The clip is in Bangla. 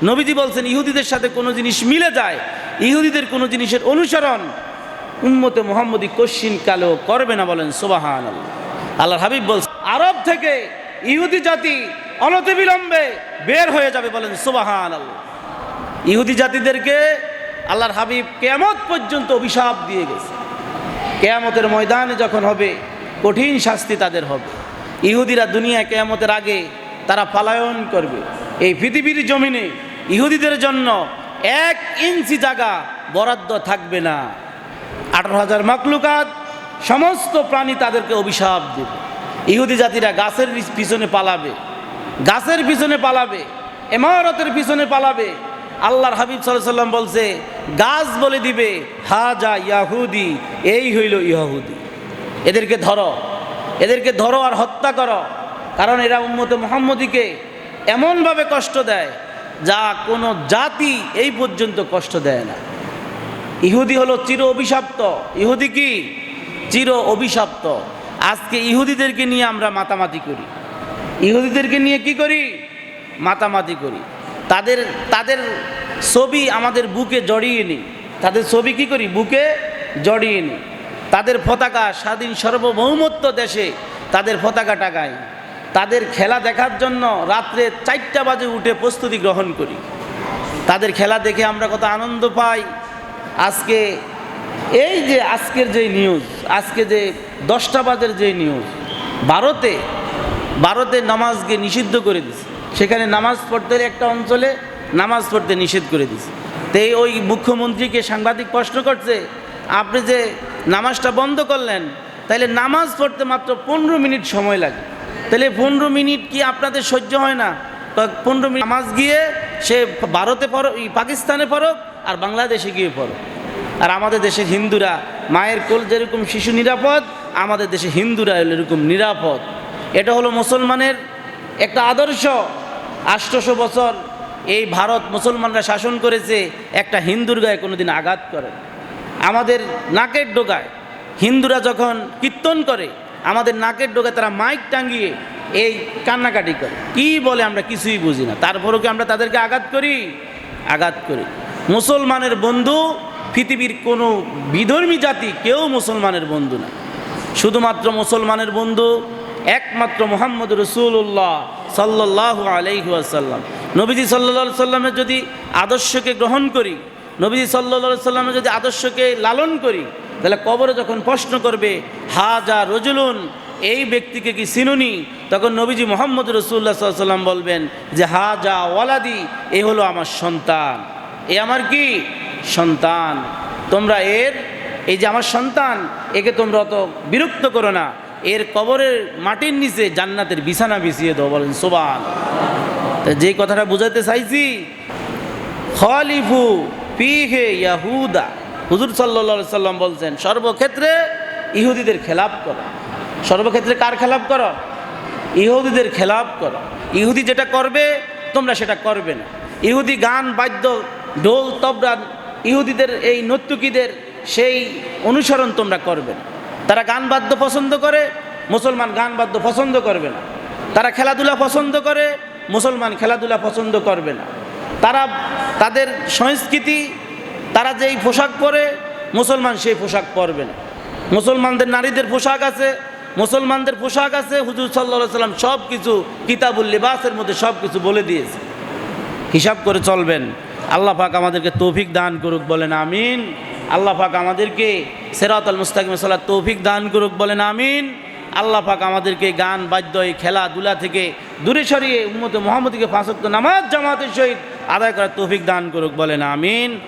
নবীজি বলছেন ইহুদিদের সাথে কোনো জিনিস মিলে যায়, ইহুদিদের কোনো জিনিসের অনুসরণ উম্মতে মুহাম্মদী কশিন কালেও করবে না। বলেন সুবহানাল্লাহ। আল্লাহর হাবিব বলছেন আরব থেকে ইহুদি জাতি অনতিবিলম্বে বের হয়ে যাবে। বলেন সুবহানাল্লাহ। ইহুদি জাতিদেরকে আল্লাহর হাবিব কিয়ামত পর্যন্ত অভিশাপ দিয়ে গেছে। কিয়ামতের ময়দানে যখন হবে কঠিন শাস্তি তাদের হবে। ইহুদিরা দুনিয়ায় কিয়ামতের আগে তারা পলায়ন করবে। এই পৃথিবীর জমিনে ইহুদিদের জন্য 1 ইঞ্চি জায়গা বরাদ্দ থাকবে না। 18,000 মাখলুকাত সমস্ত প্রাণী তাদেরকে অভিশাপ দেবে। ইহুদি জাতিরা গাছের পিছনে পালাবে, গাছের পিছনে পালাবে, ইমারতের পিছনে পালাবে। আল্লাহর হাবিব সাল্লাল্লাহু আলাইহি ওয়াসাল্লাম বলছে গাছ বলে দিবে হাজা ইয়াহুদি, এই হইল ইহুদি, এদেরকে ধরো, এদেরকে ধরো আর হত্যা করো। কারণ এরা উম্মতে মুহাম্মদীকে এমনভাবে কষ্ট দেয় যা কোনো জাতি এই পর্যন্ত কষ্ট দেয় না। ইহুদি হলো চির অভিশপ্ত। ইহুদি কি? চির অভিশপ্ত। আজকে ইহুদিদেরকে নিয়ে আমরা মাতামাতি করি, ইহুদিদেরকে নিয়ে কি করি? মাতামাতি করি। তাদের ছবি আমাদের বুকে জড়িয়ে নিই, তাদের ছবি কি করি? বুকে জড়িয়ে নিই। তাদের পতাকা, স্বাধীন সার্বভৌমত্ব দেশে তাদের পতাকা টাকাই। তাদের খেলা দেখার জন্য রাত্রে 4টা বাজে উঠে প্রস্তুতি গ্রহণ করি। তাদের খেলা দেখে আমরা কত আনন্দ পাই। আজকে এই যে আজকের যে নিউজ, আজকে যে 10টা বাজের যে নিউজ, ভারতে নামাজকে নিষিদ্ধ করে দিছে। সেখানে নামাজ পড়তে একটা অঞ্চলে নামাজ পড়তে নিষেধ করে দিছে। তো ওই মুখ্যমন্ত্রীকে সাংবাদিক প্রশ্ন করছে, আপনি যে নামাজটা বন্ধ করলেন, তাইলে নামাজ পড়তে মাত্র 15 মিনিট সময় লাগে, তাহলে 15 মিনিট কি আপনাদের সহ্য হয় না? 15 মিনিট নামাজ গিয়ে সে ভারতে পড়ো, পাকিস্তানে পড়ুক আর বাংলাদেশে গিয়ে পড়ো। আর আমাদের দেশের হিন্দুরা, মায়ের কোল যেরকম শিশু নিরাপদ, আমাদের দেশে হিন্দুরা এরকম নিরাপদ। এটা হলো মুসলমানের একটা আদর্শ। 800 বছর এই ভারত মুসলমানরা শাসন করেছে, একটা হিন্দুর গায়ে কোনোদিন আঘাত করে। আমাদের নাকের ডোগায় হিন্দুরা যখন কীর্তন করে, আমাদের নাকের ডোগায় তারা মাইক টাঙ্গিয়ে এই কান্নাকাটি করে। কি বলে আমরা কিছুই বুঝি না, তারপরেও কি আমরা তাদেরকে আঘাত করি? আঘাত করি। মুসলমানের বন্ধু পৃথিবীর কোনো বিধর্মী জাতি কেউ মুসলমানের বন্ধু না। শুধুমাত্র মুসলমানের বন্ধু একমাত্র মুহাম্মদ রাসূলুল্লাহ সাল্লাল্লাহু আলাইহি ওয়াসাল্লাম। নবীজি সাল্লাল্লাহু আলাইহি সাল্লামের যদি আদর্শকে গ্রহণ করি, নবীজি সাল্লাল্লাহু আলাইহি সাল্লামের যদি আদর্শকে লালন করি, তাহলে কবরে যখন প্রশ্ন করবে হাজা রজুলুন, এই ব্যক্তিকে কি চিনুনি, তখন নবীজি মুহাম্মদ রাসূলুল্লাহ সাল্লাল্লাহু আলাইহি ওয়াসাল্লাম বলবেন যে হাজা ওয়ালাদি, এ হলো আমার সন্তান, এ আমার কি সন্তান। তোমরা এই যে আমার সন্তান, একে তোমরা অত বিরক্ত করো না, এর কবরের মাটির নিচে জান্নাতের বিছানা বিছিয়ে দাও। বলেন সুবহান। যে কথাটা বুঝাতে চাইছি, খলিফু ফিহে ইয়াহুদা, হুজুর সাল্লাল্লাহু আলাইহি সাল্লাম বলছেন সর্বক্ষেত্রে ইহুদিদের খেলাফ করো। সর্বক্ষেত্রে কার খেলাফ করো? ইহুদিদের খেলাফ করো। ইহুদি যেটা করবে তোমরা সেটা করবে না। ইহুদি গান বাদ্য, ঢোল তবলা, ইহুদিদের এই নর্তকীদের সেই অনুসরণ তোমরা করবে না। তারা গান বাদ্য পছন্দ করে, মুসলমান গান বাদ্য পছন্দ করবে না। তারা খেলাধুলা পছন্দ করে, মুসলমান খেলাধুলা পছন্দ করবে না। তারা তাদের সংস্কৃতি, তারা যেই পোশাক পরে, মুসলমান সেই পোশাক পরবে না। মুসলমানদের নারীদের পোশাক আছে, মুসলমানদের পোশাক আছে। হুজুর সাল্লাল্লাহু আলাইহি সাল্লাম সব কিছু কিতাবুল লিবাসের মধ্যে সব কিছু বলে দিয়েছে। হিসাব করে চলবেন। আল্লাহ পাক আমাদেরকে তৌফিক দান করুক। বলেন আমিন। আল্লাহ পাক আমাদেরকে সিরাতাল মুস্তাকিমে চলার তৌফিক দান করুক। বলেন আমিন। আল্লাহ পাক আমাদেরকে গান বাদ্য, এই খেলাধুলা থেকে দূরে সরিয়ে উম্মতে মুহাম্মদীকে 5 ওয়াক্ত নামাজ জামাতের সহিত আদায় করার তৌফিক দান করুক। বলেন আমিন।